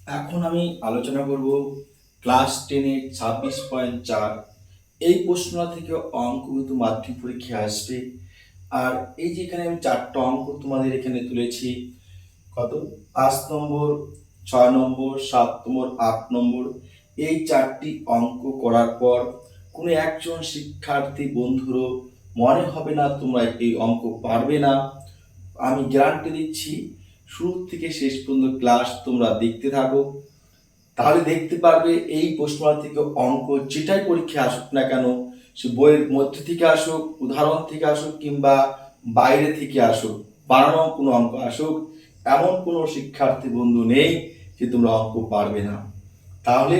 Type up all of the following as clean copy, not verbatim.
এখন আমি আলোচনা করব ক্লাস 10-এর 26.4। এই প্রশ্নটা থেকে অঙ্ক কিন্তু মাধ্যমিক পরীক্ষায় আসবে। আর এই যে এখানে আমি 4টা অঙ্ক তোমাদের এখানে তুলেছি, কত 5 নম্বর, 6 নম্বর, 7 নম্বর, 8 নম্বর। এই 4টি অঙ্ক করার পর কোনো একজন শিক্ষার্থী বন্ধুরও মনে হবে না তোমরা এই অঙ্ক পারবে না। আমি গ্যারান্টি দিচ্ছি, শুরু থেকে শেষ পর্যন্ত ক্লাস তোমরা দেখতে থাকো, তাহলে দেখতে পারবে এই প্রশ্নটা থেকে অঙ্ক যেটাই পরীক্ষা আসুক না কেন, সে বইয়ের মধ্যে থেকে আসুক, উদাহরণ থেকে আসুক, কিংবা বাইরে থেকে আসুক, বানানো কোনো অঙ্ক আসুক, এমন কোনো শিক্ষার্থী বন্ধু নেই যে তোমরা অঙ্ক পারবে না। তাহলে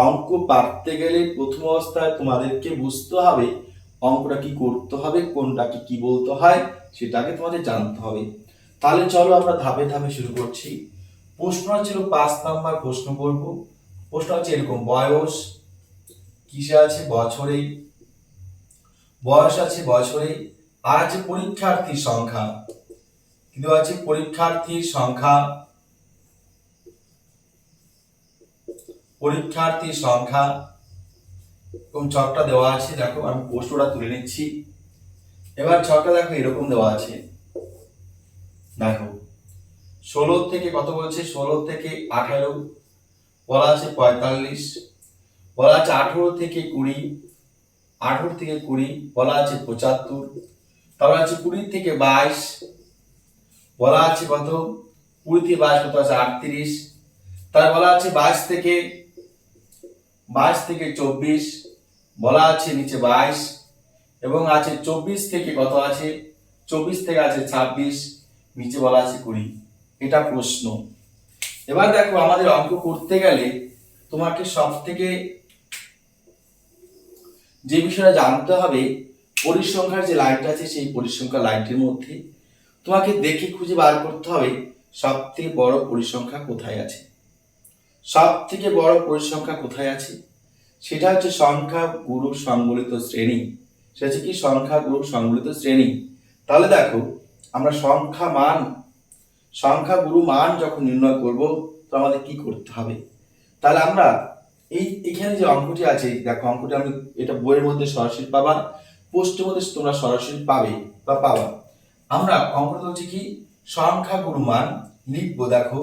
অঙ্ক পারতে গেলে প্রথম অবস্থায় তোমাদেরকে বুঝতে হবে অঙ্কটা কি করতে হবে, কোনটাকে কি বলতে হয় সেটাকে তোমাদের জানতে হবে। তাহলে চলো আমরা ধাপে ধাপে শুরু করছি। প্রশ্ন ছিল 5 নাম্বার প্রশ্ন করব। প্রশ্ন হচ্ছে এরকম, বয়স কিসে আছে? বছরে। বয়স আছে বছরে। আর আছে পরীক্ষার্থীর সংখ্যা, কিন্তু আছে পরীক্ষার্থীর সংখ্যা। পরীক্ষার্থীর সংখ্যা এবং ছকটা দেওয়া আছে। দেখো আমি প্রশ্নটা তুলে নিচ্ছি। এবার ছকটা দেখো এরকম দেওয়া আছে। দেখো 16 থেকে কত বলছে? 16 থেকে 18 বলা আছে 45, বলা আছে 18 থেকে 20, 18 থেকে 20 বলা আছে 75, তারপর আছে 20 থেকে 22 বলা আছে কত? 20 থেকে 22 কত আছে? 38। তার বলা আছে 22 থেকে 24 বলা আছে নিচে 22, এবং আছে 24 থেকে কত আছে? 24 থেকে আছে 26, নিচে বলা আছে 20। এটা প্রশ্ন। এবার দেখো আমাদের অঙ্ক করতে গেলে তোমাকে সব থেকে যে বিষয়টা জানতে হবে, পরিসংখ্যার যে লাইনটা আছে সেই পরিসংখ্যার লাইনটির মধ্যে তোমাকে দেখে খুঁজে বার করতে হবে সব থেকে বড় পরিসংখ্যা কোথায় আছে। সব থেকে বড় পরিসংখ্যা কোথায় আছে? সেটা হচ্ছে সংখ্যা গুরু সংবলিত শ্রেণী। সেটা হচ্ছে কি? সংখ্যা গুরু সংবলিত শ্রেণী। তাহলে দেখো আমরা সংখ্যা গুরু মান যখন নির্ণয় করব, তো আমাদের কি করতে হবে? তাহলে আমরা এখানে যে অঙ্কটি আছে, দেখো অঙ্কটি আমি এটা বইয়ের মধ্যে সরাসরি পাবা, পোস্টের মধ্যে তোমরা সরাসরি পাবে বা পাবা। আমরা অঙ্কটা হচ্ছে কি, সংখ্যা গুরু মান লিখবো। দেখো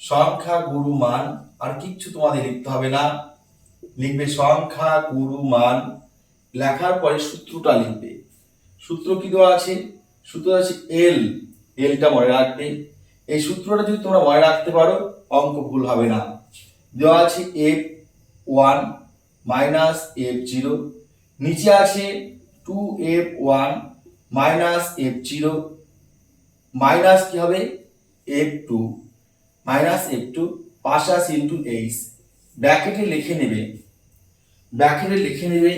সংখ্যা গুরু মান, আর কিচ্ছু তোমাদের লিখতে হবে না, লিখবে সংখ্যা গুরু মান। লেখার পরে সূত্রটা লিখবে। সূত্র কি দেওয়া আছে? সূত্র আছে এল। এলটা মনে রাখবে। এই সূত্রটা যদি তোমরা মনে রাখতে পারো, অঙ্ক ভুল হবে না। দেওয়া আছে f1 মাইনাস f0, নিচে আছে 2f1 মাইনাস f0 মাইনাস কি হবে? f2 মাইনাস f2 পাশে আছে ইন্টু এইচ। ব্র্যাকেটে লিখে নেবে, ব্র্যাকেটে লিখে নেবে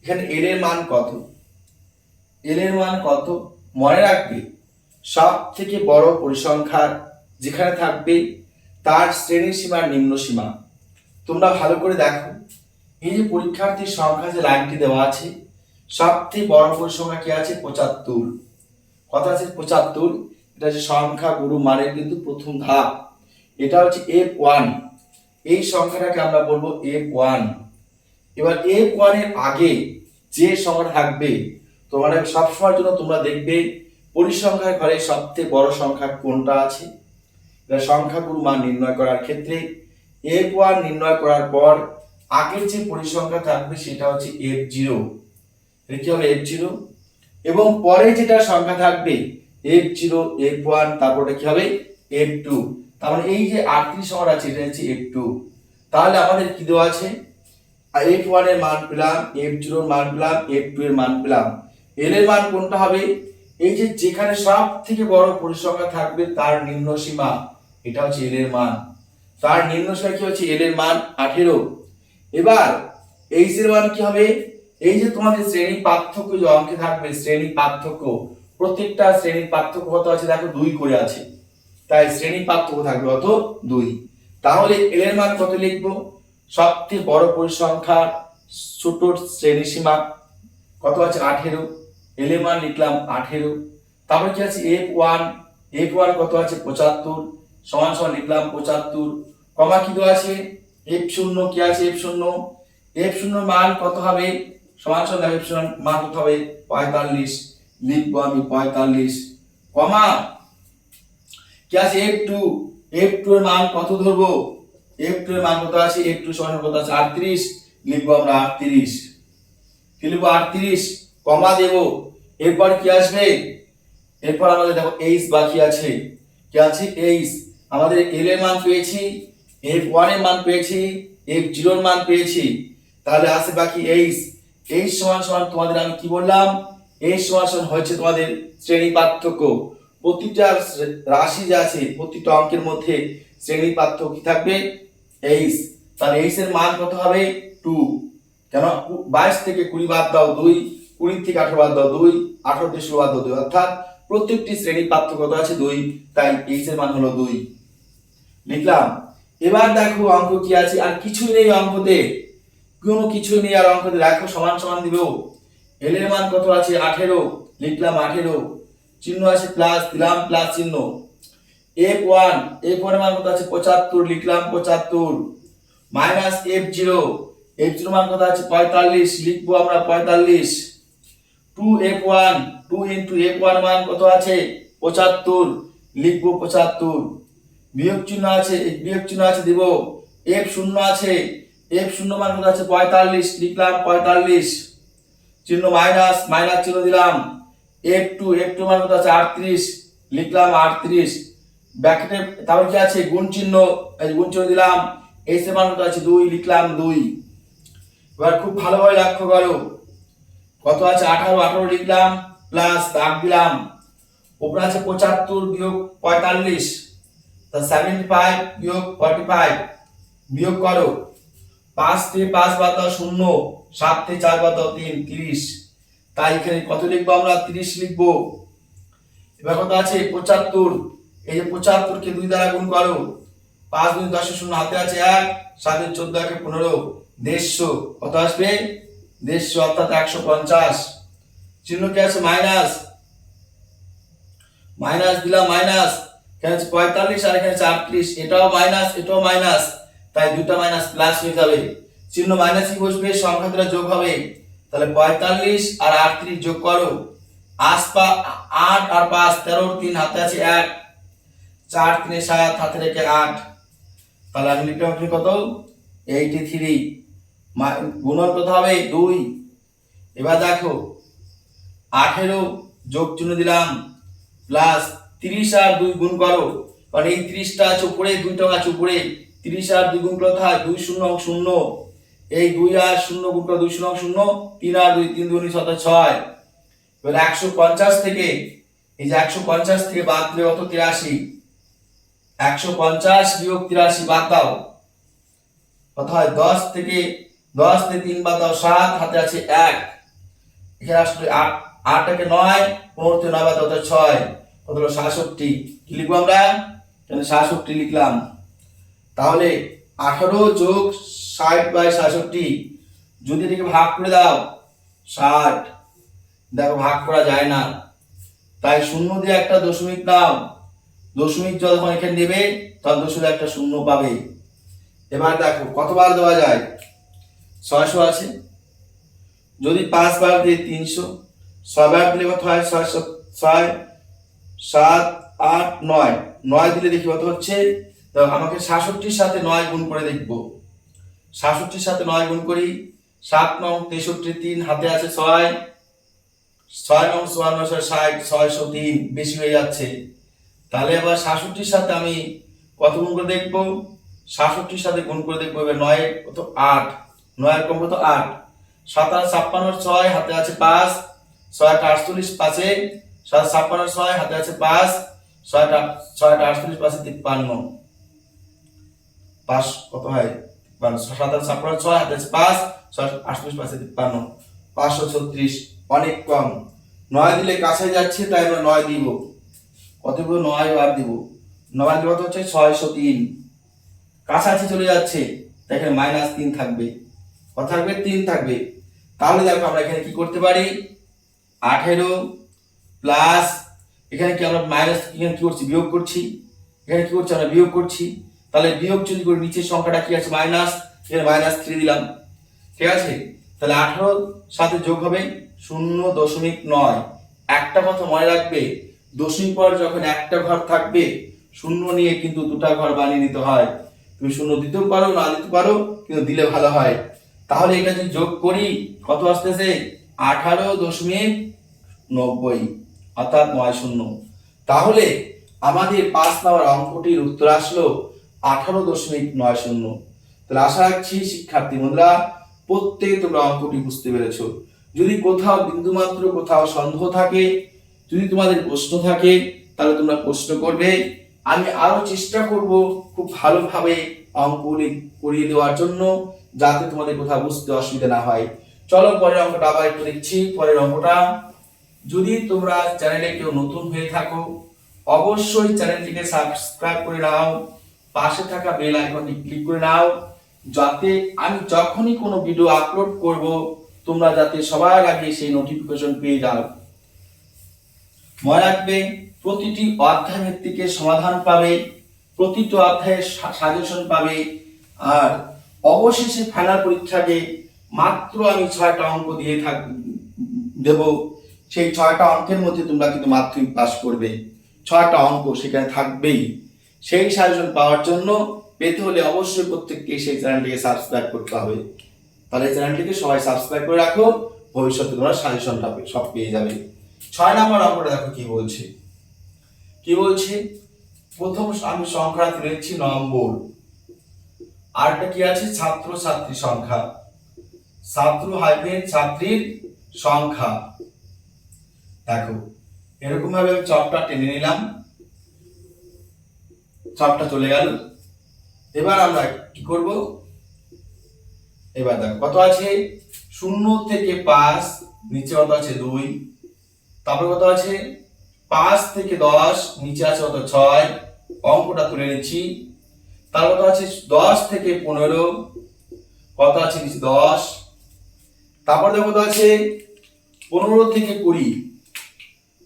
এখানে এল এর মান কত। এল এর মান কত মনে রাখবে, সব থেকে বড় পরিসংখ্যার যেখানে থাকবে তার শ্রেণী সীমার নিম্ন সীমা। তোমরা ভালো করে দেখো, এই যে পরীক্ষার্থীর সংখ্যা যে লাইনটি দেওয়া আছে, সবথেকে বড় পরিসংখ্যা কি আছে? 75। কত আছে? 75। এটা হচ্ছে সংখ্যা গুরু মানের কিন্তু প্রথম ধাপ। এটা হচ্ছে f1। এই সংখ্যাটাকে আমরা বলবো f1। এবার f1 এর আগে যে সংখ্যা থাকবে, তোমরা সবসময়ের জন্য তোমরা দেখবে পরিসংখ্যার ঘরে সবথেকে বড় সংখ্যা কোনটা আছে। এটা সংখ্যা গুরু মান নির্ণয় করার ক্ষেত্রে f1 নির্ণয় করার পর আগের যে পরিসংখ্যা থাকবে সেটা হচ্ছে f0। এটা কি হবে? f0। এবং পরে যেটা সংখ্যা থাকবে f0, f1, তারপরে কি হবে? f2। তার মানে এই যে 38 সংখ্যা আছে এটা হচ্ছে f2। তাহলে আমাদের কি দেওয়া আছে? f1 এর মান পেলাম, f0 এর মান পেলাম, f2 এর মান পেলাম। l এর মান কোনটা হবে? এই যে যেখানে সব থেকে বড় পরিসংখ্যা থাকবে তার নিম্ন সীমা, এটা হচ্ছে l এর মান। তার নিম্ন সীমা কি হচ্ছে? l এর মান 18। এবার h এর মান কি হবে? এই যে তোমাদের শ্রেণী পার্থক্য যে অঙ্কে থাকবে, শ্রেণী পার্থক্য, প্রত্যেকটা শ্রেণীর পার্থক্য কত আছে? দেখো 2 করে আছে, তাই শ্রেণী পার্থক্য থাকবে কত? 2। তাহলে l এর মান কত লিখবো? সবচেয়ে বড় পরিসংখ্যার ছোট শ্রেণী সীমা কত আছে? 18। l এর মান লিখলাম 18। তারপর কি আছে? f1 কত আছে? 75 সমান সমান লিখলাম 75 কমা কি দেওয়া আছে, এফ শূন্য কি আছে, এফ শূন্য, এফ শূন্য মান কত হবে, সমান সমান এফ শূন্য মান কত হবে 45, লিখবো আমি 45, কমা কি আছে এফ টু, এফ টু এর মান কত ধরবো, এফ টু এর মান কত আছে, এফ টু সমান কত আছে 38, লিখবো আমরা 38, কি লিখবো 38, কমা দেব, এরপর কি আসবে, এরপর আমাদের দেখো এইচ বাকি আছে, কি আছে এইচ, আমাদের এল এর মান পেয়েছি, এফ ওয়ান এর মান পেয়েছি, এফ জিরো এর মান পেয়েছি, তাহলে আছে বাকি এইচ, এইচ সমান সমান তোমাদের আমি কি বললাম, এইচ সমান সমান হচ্ছে তোমাদের শ্রেণী পার্থক্য, প্রতিটা রাশি যে আছে প্রতিটা অঙ্কের মধ্যে শ্রেণী পার্থক্য কি থাকবে এইচ, তাহলে এইচ এর মান কত হবে 2, কেন 22 থেকে 20 বাদ দাও 2, 20 থেকে 18 বাদ দাও 2, 18 থেকে 16 বাদ দাও 2, অর্থাৎ প্রত্যেকটি শ্রেণীর পার্থক্য কত আছে 2, তাই এইচ এর মান হলো 2, লিখলাম। এবার দেখো অঙ্ক কি আছে, আর কিছুই নেই অঙ্কতে, কোনো কিছুই নেই আর অঙ্কতে, দেখো সমান সমান দিব, এল এর মান কত আছে 18, লিখলাম 18, চিহ্ন আছে প্লাস, দিলাম প্লাস চিহ্ন, এফ ওয়ান, এফ ওয়ান এর মান কত আছে 75, লিখলাম 75, minus F zero, F zero মান কত আছে 45, লিখবো আমরা 45, 2f1, 2 ইনটু f1 মান কত আছে 75, লিখবো 75, বিয়োগ চিহ্ন আছে, বিয়োগ চিহ্ন আছে দিব, f শূন্য আছে, f শূন্য মান কত আছে 45, লিখলাম 45, চিহ্ন মাইনাস, মাইনাস চিহ্ন দিলাম, f2 মান কত আছে 38, লিখলাম 38, ব্র্যাকেটে তারপর কি আছে গুণ চিহ্ন, এই গুণ চিহ্ন দিলাম, s এর মান কত আছে 2, লিখলাম 2, এবার খুব ভালোভাবে লক্ষ্য করো, কত আছে 18, 18 লিখলাম প্লাস দাগ দিলাম, উপরে আছে 75 বিয়োগ 45, তা 75 বিয়োগ 45, বিয়োগ করো, 5 থেকে 5 বাদ দাও 0, 7 থেকে 4 বাদ দাও 3, 30, তাই এখানে কত লিখবো আমরা 30 লিখবো। এবার কত আছে 75, এই যে 75 কে 2 দ্বারা গুণ করো, 5 গুণ 10 0 হাতে আছে 1, 7 এর 14 কে 15, 150, কত আসবে 150, অর্থাৎ 150, চিহ্ন কি আছে মাইনাস, মাইনাস দিলাম মাইনাস, এখানে আছে 45 আর এখানে আছে 38, এটাও মাইনাস এটাও মাইনাস, তাই দুটো মাইনাস প্লাস হয়ে যাবে, চিহ্ন মাইনাস কি বসবে, সংখ্যা দুটো যোগ হবে, তাহলে 45 আর 38 যোগ করো, 8 আর 5 13, 3 হাতে আছে 1, 4 3 7 হাতে রেখে 8, তাহলে আমি লিখলাম কত 83, গুণন কত হবে 2, এবার দেখো 18 যোগ চিহ্ন দিলাম প্লাস 30 আর 2 গুণ করো, কারণ এই 30 টা আছে উপরে, 2 টা আছে উপরে, 30 আর 2 গুণ করলে হয় 2 0 0, এই 2 আর 0 গুণ করলে 2 0 0, 3 আর 2 3 2 7 6, এবার 150 থেকে, এই যে 150 থেকে বাদ দিলে কত 83, 150 বিয়োগ 83 বাদ দাও, কত হয় 10 থেকে 3 বাদ দাও 7, হাতে আছে 1, এখানে আসলে 8 থেকে 9, 15 থেকে 9 বাদ দাও 6, কত হলো 67, কি লিখবো আমরা এখানে 67 লিখলাম। তাহলে 18 যোগ 60/67, যদি এটাকে ভাগ করে দাও 60, দেখো ভাগ করা যায় না, তাই শূন্য দিয়ে একটা দশমিক দাও, দশমিক যখন এখানে নেবে তখন দশমিক একটা শূন্য পাবে। এবার দেখো কতবার দেওয়া যায়, 600 আছে, যদি 5 বার দিয়ে 300, 6 বার দিলে কত হয় 600, 6 7 8 9, 9 দিলে দেখি কত হচ্ছে, দেখো আমাকে 66 সাথে 9 গুণ করে দেখবো, 66 সাথে 9 গুণ করি, 7 9 63, 3 হাতে আছে 6, 6 9 54 60, 603, বেশি হয়ে যাচ্ছে, তাহলে এবার 66 সাথে আমি কত গুণ করে দেখবো, 66 সাথে গুণ করে দেখবো, এবার 9 কত 8, 9 কম কত 8, 7 আর 56 6 হাতে আছে 5, 6 48 পাশে, 7 56 6 হাতে আছে 5, 6 48 পাশে 53, 5 কত হয় 53, 7 আর 56 6 হাতে আছে 5, 6 48 পাশে 53, 536, অনেক কম, 9 দিলে কাছে যাচ্ছে তাই আমরা 9 দিব, কত দিব 9 বার দিব, 9 দিব হচ্ছে 603, কাছাকাছি চলে যাচ্ছে, তাই এখানে -3 থাকবে, কত থাকবে 3 থাকবে। তাহলে দেখো আমরা এখানে কি করতে পারি, 18 প্লাস এখানে কি আমরা মাইনাস, এখানে কি করছি বিয়োগ করছি, এখানে কি করছি আমরা বিয়োগ করছি, তাহলে বিয়োগ যদি করি নিচের সংখ্যাটা কি আছে মাইনাস, এর -3 দিলাম, ঠিক আছে। তাহলে 18 সাথে যোগ হবে 0.9। একটা কথা মনে রাখবে, দশমিক পর যখন একটা ঘর থাকবে শূন্য নিয়ে কিন্তু দুটা ঘর বানিয়ে নিতে হয়। তুমি শূন্য দিতেও পারো, না দিতে পারো, কিন্তু দিলে ভালো হয়। তাহলে এটা যদি যোগ করি কত আসতেছে 18.90 অর্থাৎ 90। তাহলে আমাদের 5 নম্বর অঙ্কটির উত্তর আসলো 18.90। তাহলে আশা রাখছি শিক্ষার্থী বন্ধুরা প্রত্যেকে তোমরা অঙ্কটি বুঝতে পেরেছো। যদি কোথাও বিন্দুমাত্র কোথাও সন্দেহ থাকে, যদি তোমাদের প্রশ্ন থাকে, তাহলে তোমরা প্রশ্ন করবে। আমি আরো চেষ্টা করব খুব ভালোভাবে অঙ্কগুলি করিয়ে দেওয়ার জন্য, যাতে তোমাদের কোথাও বুঝতে অসুবিধা না হয়। চলো পরের অঙ্কটা আবার একটু দেখছি। পরের অঙ্কটা, যদি তোমরা চ্যানেলে কেউ নতুন হয়ে থাকো অবশ্যই চ্যানেলটিকে সাবস্ক্রাইব করে নাও, পাশে থাকা বেল আইকনটি ক্লিক করে নাও, যাতে আমি যখনই কোনো ভিডিও আপলোড করব তোমরা যাতে সবার আগে সেই নোটিফিকেশন পেয়ে যাও। মনে রাখবে প্রতিটি অধ্যায় ভিত্তিকে সমাধান পাবে, প্রতিটি অধ্যায়ের সাজেশন পাবে, আর অবশেষে ফাইনাল পরীক্ষাতে মাত্র আমি 6টা অঙ্ক দিয়ে দেব। সেই 6টা অঙ্কের মধ্যে তোমরা কিন্তু মাধ্যমিক পাস করবে। 6টা অঙ্ক সেখানে থাকবেই। সেই সাজেশন পাওয়ার জন্য পেতে হলে অবশ্যই প্রত্যেককে সেই চ্যানেলটিকে সাবস্ক্রাইব করতে হবে। তাহলে চ্যানেলটিকে সবাই সাবস্ক্রাইব করে রাখো, ভবিষ্যতে তোমরা সাজেশনটা সব পেয়ে যাবে। 6 নম্বর অঙ্কটা দেখো কি বলছে। প্রথম আমি সংখ্যা তুলেছি নম্বর, আরটা কি আছে ছাত্র ছাত্রী সংখ্যা, ছাত্র হাইফেন ছাত্রীর সংখ্যা। দেখো এরকম ভাবে আমি চকটা টেনে নিলাম, চকটা চলে গেল। এবার আমরা কি করব, এবার দেখো কত আছে 0 থেকে 5, নিচে কত আছে 2, তারপর কত আছে 5 থেকে 10, নিচে আছে কত 6, অঙ্কটা তুলে নিচ্ছি। তারপর কত আছে 10 থেকে 15, কত আছে নিচে 10, তারপর দেখো কত আছে 15 থেকে 20,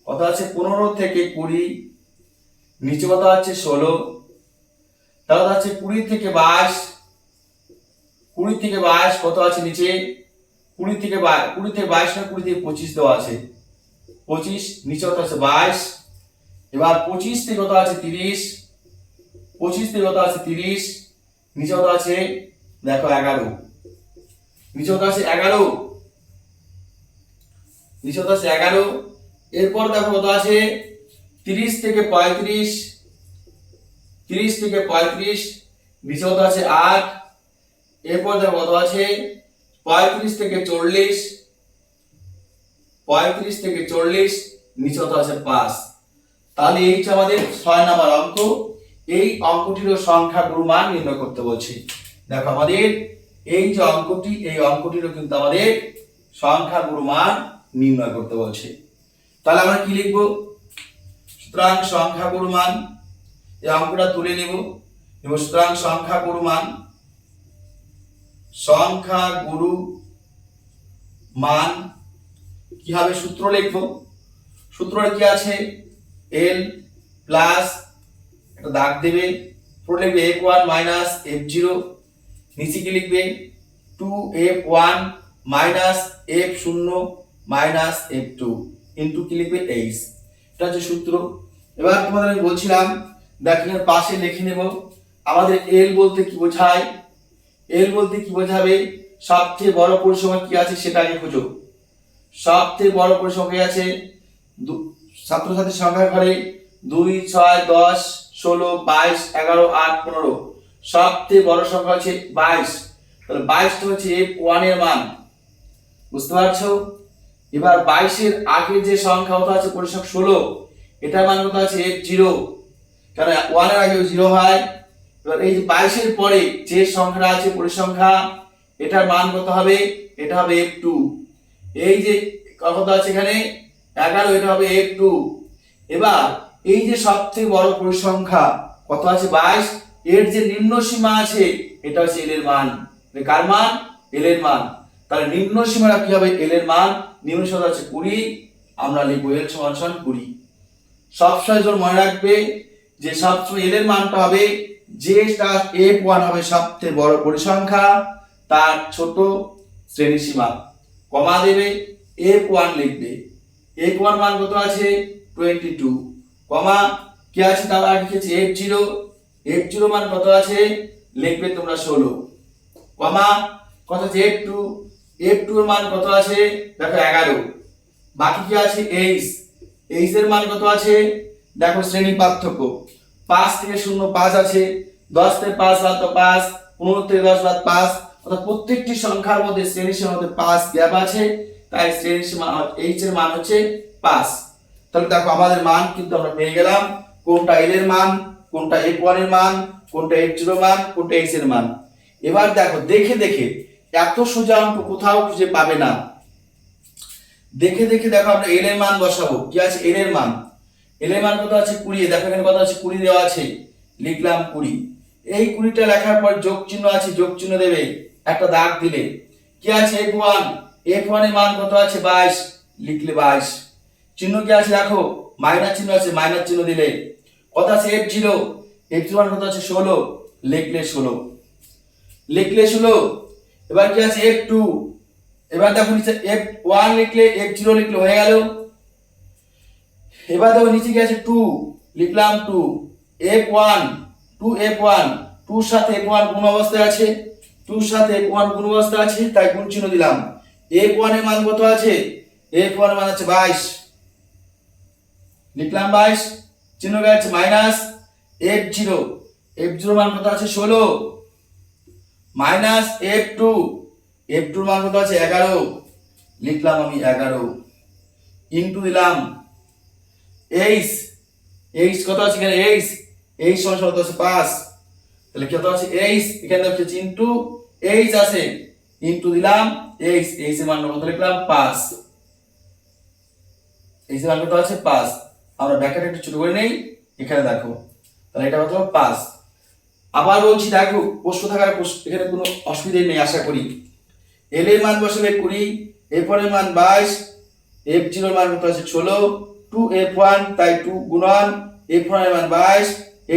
কত আছে 15 থেকে 20, নিচে কত আছে 16, তারপর আছে 20 থেকে 22, 20 থেকে 22 কত আছে নিচে 20 থেকে 22 না 20 থেকে 25 দেওয়া আছে 25, নিচে কত আছে 22। এবার 25 থেকে কত আছে 30, 25 থেকে কত আছে 30, নিচে কত আছে দেখো 11, নিচে কত আছে 11, নিচে কত আছে 11। এরপর দেখো কত আছে 30 থেকে 35, 30 থেকে 35, নিচে কত আছে 8। এরপর দেখো কত আছে 35 থেকে 40, 35 থেকে 40, নিচে কত আছে 5। তাহলে এই হচ্ছে আমাদের 6 নম্বর অঙ্ক। এই অঙ্কটির সংখ্যাগুরু মান নির্ণয় করতে বলছি। দেখো আমাদের এই যে অঙ্কটি, এই অঙ্কটিরও কিন্তু আমাদের সংখ্যাগুরু মান নির্ণয় করতে বলছে। তাহলে আমরা কি লিখব, সুতরাং সংখ্যাগুরু মান, এই অঙ্কটা তুলে নেব। সুতরাং সংখ্যাগুরু মান, সংখ্যাগুরু মান কি হবে, সূত্র লিখব। সূত্রটা কি আছে, l প্লাস একটা দাগ দেবে, পুরো লিখবে f1 মাইনাস f0, নিচে কি লিখবে 2f1 minus f0 minus f2 into কি লিখবে h। এটা হচ্ছে সূত্র। এবার তোমাদের আমি বলছিলাম দেখো এর পাশে লিখে নেব আমাদের l বলতে কি বোঝায়। l বলতে কি বোঝাবে, সবচেয়ে বড় পরিসংখ্যা কি আছে সেটা আগে খোঁজো। সবচেয়ে বড় পরিসংখ্যা আছে ছাত্রছাত্রীর সংখ্যা ঘরে 2, 6, 10, 16, 22, 11, 8, 15, সবচেয়ে বড় সংখ্যা হচ্ছে 22। তাহলে 22টা হচ্ছে f1 এর মান, বুঝতে পারছো। এবার 22 এর আগে যে সংখ্যা কত আছে পরিসংখ্যা 16, এটার মান কত আছে f0, কারণ 1 এর আগে 0 হয়। এবার এই যে 22 এর পরে যে সংখ্যাটা আছে পরিসংখ্যা, এটার মান কত হবে, এটা হবে f2। এই যে কত আছে এখানে 11, এটা হবে f2। এবার এই যে সবচেয়ে বড় পরিসংখ্যা কত আছে 22, এর যে নিম্ন সীমা আছে এটা হচ্ছে l এর মান। কার মান, l এর মান। তাহলে নিম্ন সীমাটা কি হবে, l এর মান, নিম্ন সীমা আছে 20, আমরা লিখব l সমান 20। সবসময় মনে রাখবে যে সবসময় l এর মানটা হবে যেটা F1 হবে সবচেয়ে বড় পরিসংখ্যা তার ছোট শ্রেণীসীমা, কমা দেবে, F1 লিখবে। F1 মান কত আছে 22, কমা কি আছে তার আগে লিখেছি F0, F0 মান কত আছে লিখবে তোমরা 16, কমা কত আছে F2, F2 এর মান কত আছে দেখো 11, বাকি কি আছে H, H এর মান কত আছে দেখো শ্রেণী পার্থক্য 5 থেকে 0 5 আছে, 10 থেকে 5 বাদ দাও 5, 15 থেকে 10 বাদ 5, অর্থাৎ প্রত্যেকটি সংখ্যার মধ্যে শ্রেণীসীমার মধ্যে 5 গ্যাপ আছে, তাই শ্রেণীসীমা H এর মান হচ্ছে 5। তাহলে দেখো আমাদের মান কিন্তু আমরা পেয়ে গেলাম, কোনটা L এর মান, কোনটা F1 এর মান, কোনটা F0 মান, কোনটা H এর মান। এবার দেখো দেখে দেখে, এত সোজা অঙ্ক কোথাও খুঁজে পাবে না। দেখে দেখে দেখো আমরা L এর মান বসাবো, কি আছে L এর মান, L এর মান কত আছে 20, দেখো এখানে কত আছে 20 দেওয়া আছে, লিখলাম 20। এই 20টা লেখার পর যোগ চিহ্ন আছে, যোগ চিহ্ন দেবে, একটা দাগ দিলে, কি আছে F1, F1 এর মান কত আছে 22, লিখলে 22, চিহ্ন কি আছে দেখো মাইনাস চিহ্ন আছে, মাইনাস চিহ্ন দিলে, কত আছে F0, F0 মান কত আছে 16, লিখলে 16, লিখলে 16। এবার কি আছে F2, এবার দেখো নিচে F1 লিখলে F0 লিখলে হয়ে গেল। এবার দেখো নিচে কি আছে 2, লিখলাম 2, F1 2F1, 2 এর সাথে F1 গুণ অবস্থায় আছে, 2 এর সাথে F1 গুণ অবস্থায় আছে, তাই গুণ চিহ্ন দিলাম। F1 এর মান কত আছে, F1 এর মান আছে 22, লিখলাম 22, চিহ্ন আছে মাইনাস F0, F0 মান কত আছে 16, মাইনাস F2, F2 এর মান কত আছে 11, লিখলাম আমি 11, ইনটু দিলাম H, H কত আছে এখানে H, H সমান কত আছে 5, তাহলে কত আছে H, এখানে হচ্ছে ইনটু H আছে, ইনটু দিলাম H, H এর মান কত লিখলাম 5, H এর মান কত আছে 5। আমরা ব্র্যাকেট একটু ছোট করে নেই, এখানে দেখো, তাহলে এটা কত 5। আবার বলছি দেখো প্রশ্ন থাকার এখানে কোনো অসুবিধা নেই আশা করি। L এর মান বসালে 20, F1 এর মান 22, F0 এর মান কত আছে 16, 2F1 তাই 2 গুণন F1 এর মান 22,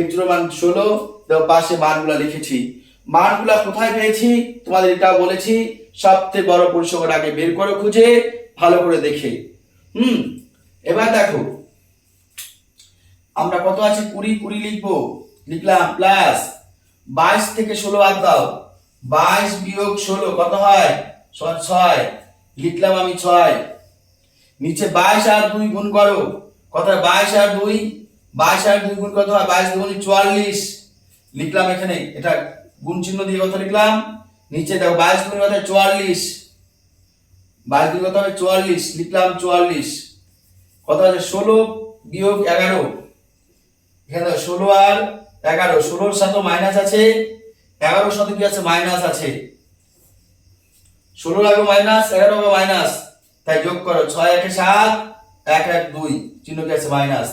F0 এর মান 16, দেখো পাশে মানগুলো লিখেছি। মানগুলো কোথায় পেয়েছি তোমাদের এটা বলেছি, সবচেয়ে বড় পরিসংখ্যাটাকে বের করে খুঁজে ভালো করে দেখে। এবার দেখো আমরা কত আছে 20, 20 লিখবো, লিখলাম প্লাস 22 থেকে 16 বাদ দাও, 22 বিয়োগ 16 কত হয় 6, লিখলাম আমি 6, নিচে 22 আর 2 গুণ করো, কত হয় 22 আর 2, 22 আর 2 গুণ কত হয় 22 গুণ 44, লিখলাম এখানে এটা গুণ চিহ্ন দিয়ে কত লিখলাম, নিচে দেখো 22 গুণ কত হয় 44, 22 গুণ কত হবে 44, লিখলাম 44, কত আছে 16 বিয়োগ 11, এখানে 16 আর 11, 16 এর সাথে মাইনাস আছে, 11 এর সাথে কি আছে মাইনাস আছে, 16 আগে মাইনাস 11 আগে মাইনাস, তাই যোগ করো 6 1 7 1 1 2, চিহ্ন কি আছে মাইনাস,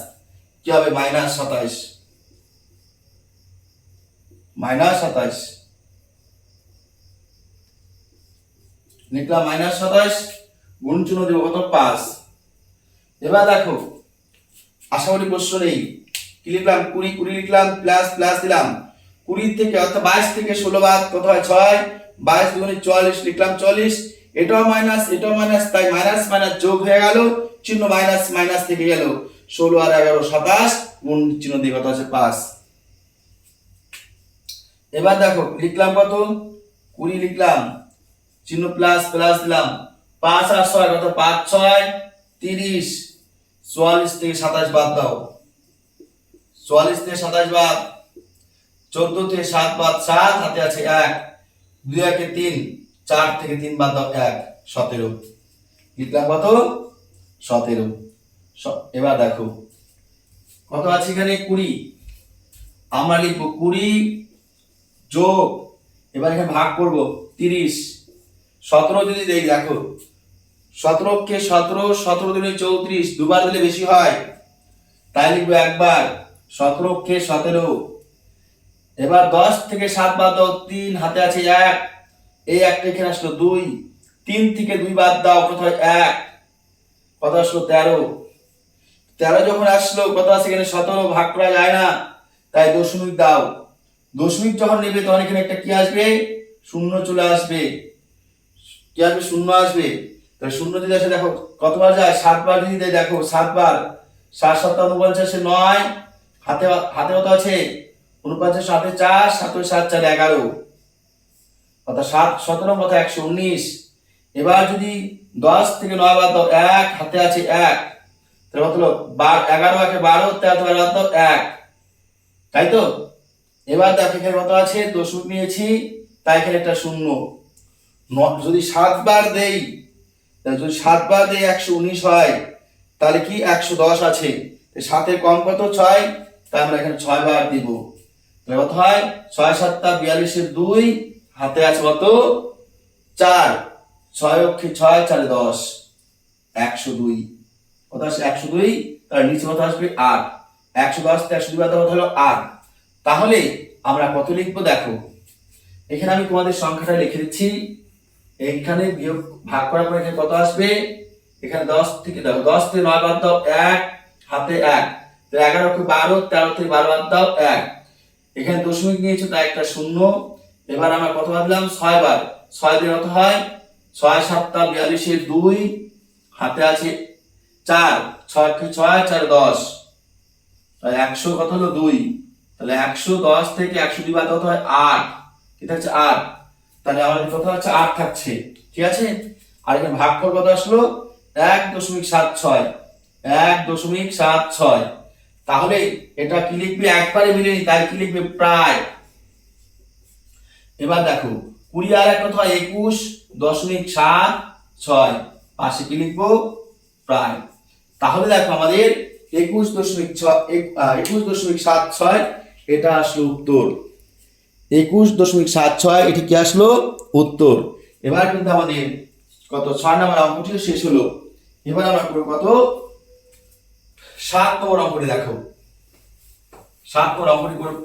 কি হবে মাইনাস 27, মাইনাস 27, লিখলাম মাইনাস 27, গুণ চিহ্ন দেব কত 5। এবার দেখো আশা করি প্রশ্ন নেই, কি লিখলাম 20, 20 লিখলাম প্লাস প্লাস দিলাম, 20 থেকে অর্থাৎ 22 থেকে 16 বাদ কত হয় 6, 22 দুগুণে 44, লিখলাম 40, এটাও মাইনাস এটাও মাইনাস, তাই মাইনাস মাইনাস যোগ হয়ে গেল, চিহ্ন মাইনাস মাইনাস থেকে গেল, 16 আর 11 27, গুণ চিহ্ন দিয়ে কত আছে 5। এবার দেখো লিখলাম কত 20 লিখলাম, চিহ্ন প্লাস প্লাস দিলাম, 5 আর 6 কত 5 6 30, 44 থেকে 27 বাদ দাও, 44 থেকে 27 বাদ, 14 থেকে 7 বাদ 7, হাতে আছে 1, 2 1 3, 4 থেকে 3 বাদ দাও 1, 17, লিখলাম কত 17। এবার দেখো কত আছে এখানে 20, আমরা লিখবো 20 যোগ, এবার এখানে ভাগ করব 30, 17 যদি দেই দেখো 17 কে 17, 17 দুগুণে 34, দুবার দিলে বেশি হয়, তাই লিখবো একবার 17 কে 17। এবার 10 থেকে 7 বাদ দাও 3, হাতে আছে 1, এই একটা এখানে আসলো 2, 3 থেকে 2 বাদ দাও কত হয় 1, কত আসলো 13, 13 যখন আসলো কত আছে এখানে 17, ভাগ করা যায় না, তাই দশমিক দাও, দশমিক যখন নেবে তখন এখানে একটা কি আসবে, শূন্য চলে আসবে। কি আসবে, শূন্য আসবে। তাহলে শূন্য যদি আসে দেখো কতবার যায়, 7 বার যদি দেয়, দেখো 7 বার, 7 7 49, 9 হাতে হাতে কত আছে, 49 সাথে 4, 7 7 4 11, অর্থাৎ 7 17 কত 119। এবার যদি 10 থেকে 9 বাদ দাও, 1 হাতে আছে 1, তাহলে কত হলো 11 একে 12, 13 12 বাদ দাও 1, তাই তো। এবার দেখো এখানে কত আছে, দশমিক নিয়েছি তাই এখানে একটা শূন্য। যদি 7 বার দেই, তাহলে যদি 7 বার দেই 119 হয়, তাহলে কি 110 আছে, 7 কম কত 6, তাই আমরা এখানে 6 বার দিব। তাহলে কত হয়, 6 7 42 2, হাতে আছে কত 4, 6 অক্ষে 6 4 10, 102, কত আসে 102। তার নিচে কত আসবে 8, 110 তে 102 বাদ কত হলো 8। তাহলে আমরা কত লিখবো দেখো, এখানে আমি তোমাদের সংখ্যাটা লিখে দিচ্ছি। এইখানে বিয়োগ ভাগ করার পর এখানে কত আসবে, এখানে 10 থেকে দাও, 10 থেকে 9 বাদ দাও 1, হাতে 1, তো 11 কে 12, 13 থেকে 12 বাদ দাও 1, এখানে দশমিক নিয়েছো তাই একটা শূন্য। এবার আমরা কত বার দিলাম, 6 বার, 6 দিয়ে কত হয়, 6 7 42 2, হাতে আছে 4, 6 কে 6 4 10, তাহলে 100 কত হলো 2, তাহলে 110 থেকে 102 বাদ কত হয় 8, এটা হচ্ছে 8, তাহলে আমাদের কত হচ্ছে 8 থাকছে, ঠিক আছে। আর এখানে ভাগফল কত আসলো 1.76, 1.76। তাহলে এটা কি লিখবে, একবারে মিলেনি তাই কি লিখবে প্রায়। এবার দেখো 20 আর এক কত হয় 21.76, পাশে কি লিখবো প্রায়। তাহলে দেখো আমাদের 21.76 এটা আসলো উত্তর, 21.76 এটি কি আসলো উত্তর। এবার কিন্তু আমাদের কত 6 নম্বর অঙ্কটি শেষ হলো। এবার আমরা করব কত 7 নম্বর অঙ্কটি। দেখো 7 নম্বর অঙ্কটি করব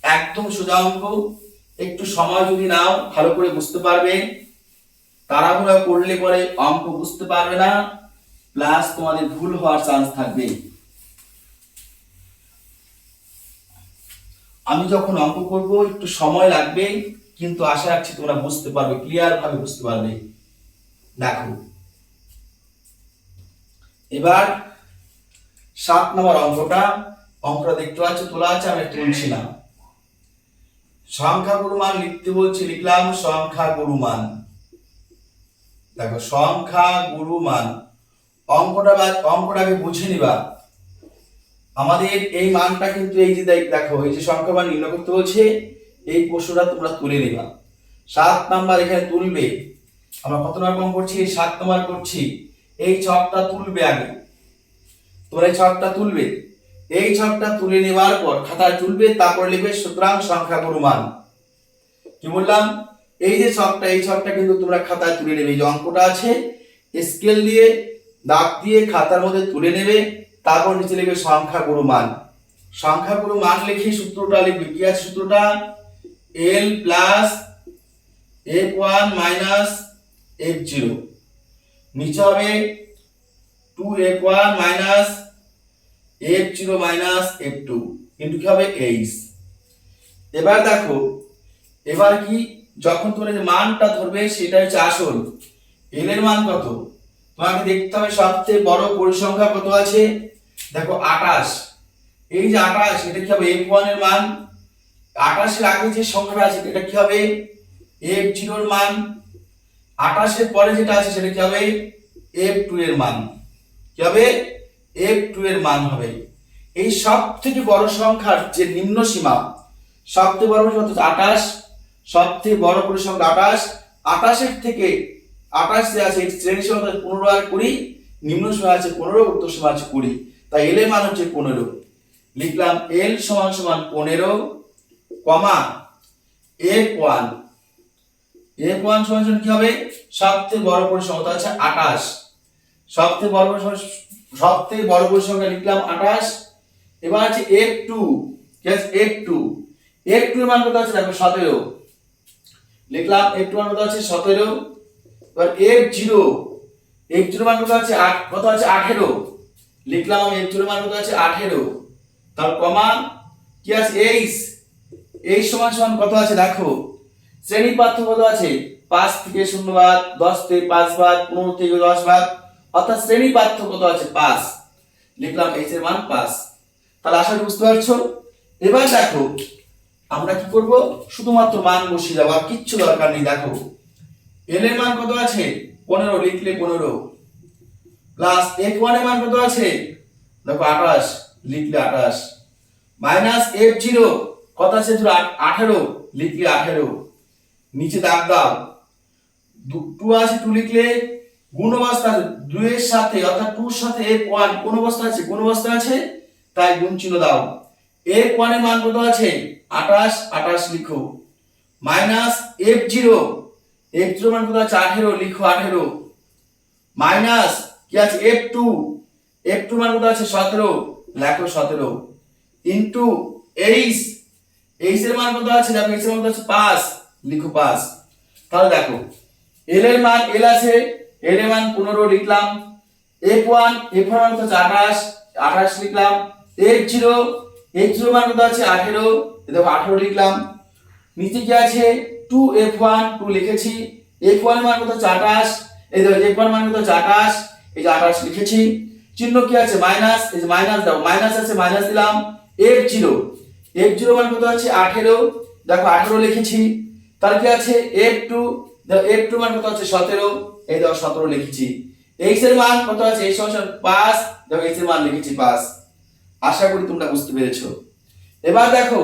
একদম সোজা অঙ্ক, একটু সময় যদি নাও ভালো করে বুঝতে পারবে, তাড়াহুড়া করলে পরে অঙ্ক বুঝতে পারবে না, প্লাস তোমাদের ভুল হওয়ার চান্স থাকবে। আমি যখন অঙ্ক করব একটু সময় লাগবে, কিন্তু আশা রাখছি তোমরা বুঝতে পারবে, ক্লিয়ার ভাবে বুঝতে পারবে। দেখো এবার 7 নম্বর অঙ্কটা দেখতে পাচ্ছ তোলা আছে, আমি তুলছি না। সংখ্যাগুরু মান লিখতে বলছি, লিখলাম সংখ্যাগুরু মান। দেখো সংখ্যাগুরু মান, অঙ্কটাকে বুঝে নিবা। আমাদের এই মানটা কিন্তু এই যে দেখো এই যে সংখ্যা মান নির্ণয় করতে বলছে, এই প্রশ্নটা তোমরা তুলে নিবা। 7 নাম্বার এখানে তুলবে, আমরা কত নম্বর অঙ্ক করছি, 7 নম্বর করছি। এই ছকটা তুলবে আগে, তোমরা এই ছকটা তুলবে, এই ছকটা তুলে নেওয়ার পর খাতায় তুলবে, তারপর লিখবে সুতরাং সংখ্যাগুরু মান। কি বললাম, এই যে ছকটা, এই ছকটা কিন্তু তোমরা খাতায় তুলে নেবে। এই যে অঙ্কটা আছে স্কেল দিয়ে দাগ দিয়ে খাতার মধ্যে তুলে নেবে, তারপর নিচে লিখবে সংখ্যাগুরু মান। সংখ্যাগুরু মান লিখে সূত্রটা লিখবে, কি আছে সূত্রটা, l plus f1 minus f0, নিচে হবে 2f1 minus f0 minus f2 কিন্তু কি হবে h। এবার দেখো এবার কি, যখন তোমরা যে মানটা ধরবে সেটা হচ্ছে আসল। l এর মান কত তোমাকে দেখতে হবে, সবচেয়ে বড় পরিসংখ্যা কত আছে, দেখো 28। এই যে 28, এটা কি হবে f1 এর মান। 28 এর আগে যে সংখ্যাটা আছে এটা কি হবে f0 এর মান। 28 এর পরে যেটা আছে সেটা কি হবে f2 এর মান। কি হবে f2 এর মান হবে। এই সবথেকে বড় সংখ্যার যে নিম্ন সীমা, সবথেকে বড় সংখ্যা হচ্ছে 28, সবথেকে বড় পরিসংখ্যা 28। 28 এর থেকে 28 যে আছে শ্রেণী সীমা 15 আর 20, নিম্ন সীমা আছে 15, উত্তর সীমা আছে 20, তাই l এর মান হচ্ছে 15। লিখলাম l সমান সমান 15 কমা f1, f1 সমান সমান কি হবে, সবথেকে বড় পরিসংখ্যা আছে 28, সবথেকে বড় পরিসংখ্যা লিখলাম 28। এবার আছে f2, কি আছে f2, f2 এর মান কত আছে দেখো 17, লিখলাম f2 এর মান কত আছে 17। এবার f0, f0 এর মান কত আছে কত আছে 18, লিখলাম আমি f0 এর মান কত আছে 18, তার কমা কি আছে h, এই সমান সমান কত আছে দেখো, শ্রেণী পার্থক্য কত আছে, 5 থেকে 0 বাদ, 10 থেকে 5 বাদ, 15 থেকে 10 বাদ, অর্থাৎ শ্রেণী পার্থক্য কত আছে 5, লিখলাম h এর মান 5। তাহলে আশা করি বুঝতে পারছো। এবার দেখো আমরা কি করব, শুধুমাত্র মান বসিয়ে দেবো, আর কিচ্ছু দরকার নেই। দেখো l এর মান কত আছে 15, লিখলে 15 প্লাস f1 এর মান কত আছে দেখো 28, লিখলে 28 মাইনাস f0 কত আছে 18, লিখলে 18, নিচে দাগ দাও, 2 আছে 2 লিখলে গুণ অবস্থা আছে 2 এর সাথে, অর্থাৎ 2 এর সাথে f1 কোন অবস্থা আছে, কোন অবস্থা আছে, তাই গুণ চিহ্ন দাও। f1 এর মান কত আছে 28, 28 লিখো মাইনাস f0, f0 মান কত আছে 18, লিখো 18 মাইনাস কি আছে f2, f2 মান কত আছে 17, লেখো 17 ইনটু h, h এর মান কত আছে দেখো, h এর মান কত আছে 5, লিখো 5। তাহলে দেখো l এর মান l আছে, l এর মান 15 লিখলাম, f1 মান কত আছে 28, 28 লিখলাম, f0 মান কত আছে 18, দেখো 18 লিখলাম, নিচে কি আছে 2f1, 2 লিখেছি, f1 এর মান কত আছে 28, এই দেখো f1 মান কত আছে 28, এই যে 28 লিখেছি, চিহ্ন কি আছে মাইনাস, এই যে মাইনাস দাও, মাইনাস আছে মাইনাস দিলাম, f0 মান কত আছে 18, দেখো 18 লিখেছি, তার কি আছে f2, দেখো f2 মান কত আছে 17, এই দেখো 17 লিখেছি, h এর মান কত আছে h সমান 5, দেখো h এর মান লিখেছি 5। আশা করি তোমরা বুঝতে পেরেছো। এবার দেখো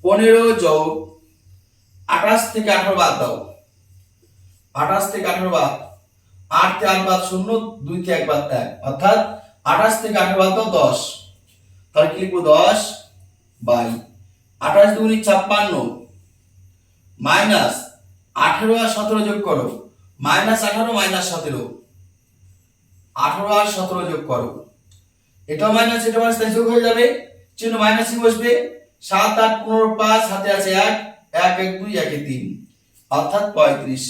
15 যোগ 28 থেকে 18 বাদ দাও, 28 থেকে 18 বাদ, 8 থেকে 8 বাদ 0, 2 থেকে 1 বাদ 1, অর্থাৎ 28 থেকে 18 বাদ দাও 10, তাহলে কি লিখবো 10 বাই 28 দুগুণে 56 মাইনাস 18 আর 17 যোগ করো, মাইনাস 18 মাইনাস 17, 18 আর 17 যোগ করো, এটাও মাইনাস এটা মাইনাস তাই যোগ হয়ে যাবে, চিহ্ন মাইনাসই বসবে, 7 8 15 5, হাতে আছে 1, 1 1 2 1 3, অর্থাৎ 35,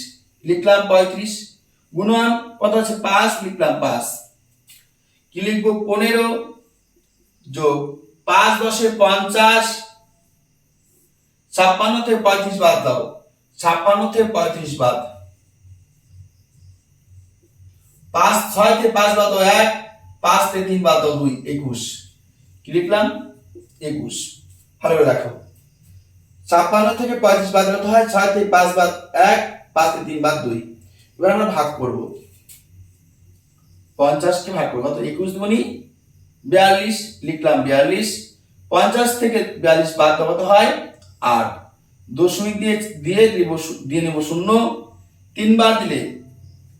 লিখলাম 35 গুণন কত আছে 5, লিখলাম 5, কি লিখবো 15 যোগ 5 10 50, 56 থেকে 35 বাদ দাও, 56 থেকে 35 বাদ, 5 6 থেকে 5 বাদ দাও 1, 5 থেকে 3 বাদ দাও 2, 21, কি লিখলাম 21। ভালো করে দেখো 56 থেকে 35 বাদ কত হয়, 6 থেকে 5 বাদ 1, 5 থেকে 3 বাদ 2, এবার আমরা ভাগ করব, 50 কে ভাগ করব, কত 21 দুগুণে 42, লিখলাম 42, 50 থেকে 42 বাদ দাও কত হয় 8, দশমিক দিয়ে দিয়ে নেব 0, 3 বার দিলে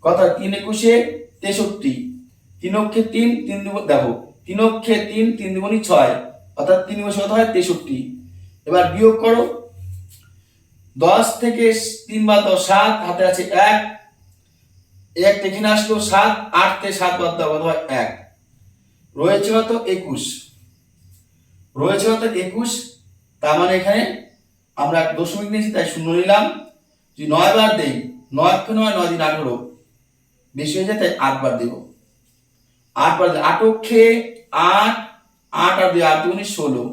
কত 3 21 63, 3 অক্ষে 3, 3 দুগুণ দেখো 3 অক্ষে 3, 3 দুগুণে 6, অর্থাৎ 3 বসে কত হয় 63, এবার বিয়োগ করো 10 থেকে 3 বাদ দাও 7, হাতে আছে 1, 1 এখানে আসলো 7, 8 থেকে 7 বাদ দাও কত হয় 1, রয়েছে কত 21, রয়েছে কত 21, তার মানে এখানে আমরা দশমিক নিয়েছি তাই 0 নিলাম, যদি 9 বার দেই 9 কে 9 9 দিন 18, বেশি হয়ে যায় তাই 8 বার দেব, 8 বার 8 অক্ষে 8, 8 আর 2 8 দুগুণে 16,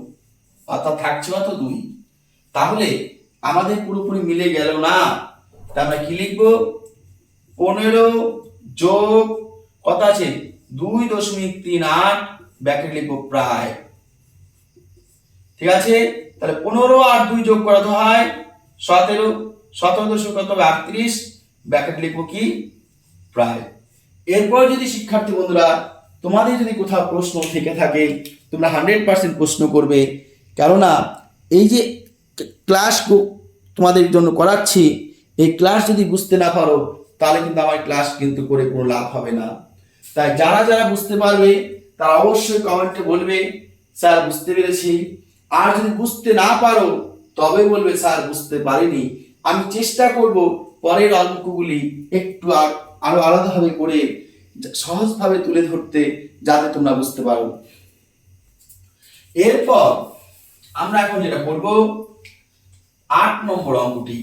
অর্থাৎ থাকছে কত 2, তাহলে আমাদের পুরোপুরি মিলে গেল না, তাই আমরা কি লিখবো 15 যোগ কত আছে 2.38 ব্র্যাকেট লিখবো প্রায়, ঠিক আছে। তাহলে 15 আর 2 যোগ করা তো হয় 17, 17 দশমিক কত হবে 38, ব্র্যাকেট লিখবো কি প্রায়। এরপর যদি শিক্ষার্থী বন্ধুরা তোমাদের যদি কোথাও প্রশ্ন থেকে থাকে তোমরা 100% প্রশ্ন করবে, কেননা এই যে ক্লাস তোমাদের জন্য করাচ্ছি, এই ক্লাস যদি বুঝতে না পারো তাহলে কিন্তু আমার ক্লাস কিন্তু করে কোনো লাভ হবে না। তাই যারা যারা বুঝতে পারবে তারা অবশ্যই কমেন্টে বলবে স্যার বুঝতে পেরেছি, আর যদি বুঝতে না পারো তবে বলবে স্যার বুঝতে পারিনি। আমি চেষ্টা করব পরের অঙ্কগুলি একটু আরো আলাদাভাবে করে সহজভাবে তুলে ধরতে, যাতে তোমরা বুঝতে পারো। এরপর আমরা এখন যেটা করব 8 নম্বর অঙ্কটি।